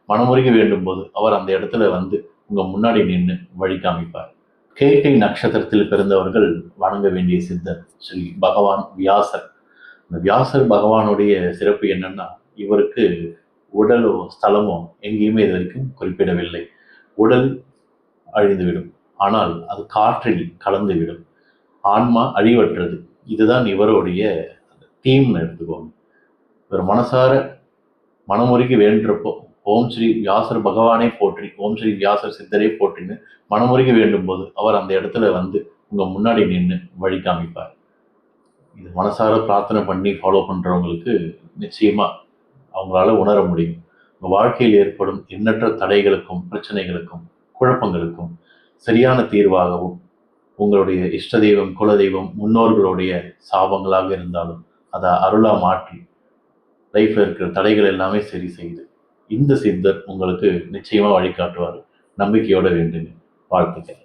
மனமுருகி வேண்டும் போது அவர் அந்த இடத்துல வந்து உங்க முன்னாடி நின்று வழி காமிப்பார். கேட்டை நட்சத்திரத்தில் பிறந்தவர்கள் வணங்க வேண்டிய சித்தர் ஸ்ரீ பகவான் வியாசர். இந்த வியாசர் பகவானுடைய சிறப்பு என்னன்னா, இவருக்கு உடலோ ஸ்தலமோ எங்கேயுமே இது வரைக்கும் குறிப்பிடவில்லை. உடல் அழிந்துவிடும், ஆனால் அது காற்றில் கலந்துவிடும். ஆன்மா அழிவற்றது. இதுதான் இவருடைய தீம்னு எடுத்துக்கோங்க. இவர் மனசார மனமுருகி வேண்டுறப்போ ஓம் ஸ்ரீ வியாசர் பகவானே போற்றி, ஓம் ஸ்ரீ வியாசர் சித்தரே போற்றின்னு மனமுருகி வேண்டும் போது அவர் அந்த இடத்துல வந்து உங்க முன்னாடி நின்று வழி காமிப்பார். இது மனசார பிரார்த்தனை பண்ணி ஃபாலோ பண்றவங்களுக்கு நிச்சயமா அவங்களால உணர முடியும். உங்க வாழ்க்கையில் ஏற்படும் எண்ணற்ற தடைகளுக்கும் பிரச்சனைகளுக்கும் குழப்பங்களுக்கும் சரியான தீர்வாகவும், உங்களுடைய இஷ்ட தெய்வம் குலதெய்வம் முன்னோர்களுடைய சாபங்களாக இருந்தாலும் அதை அருளா மாற்றி லைஃப்ல இருக்கிற தடைகள் எல்லாமே சரி செய்து இந்த சித்தர் உங்களுக்கு நிச்சயமா வழிகாட்டுவார். நம்பிக்கையோட வேண்டுங்க. வாழ்த்துக்கள்.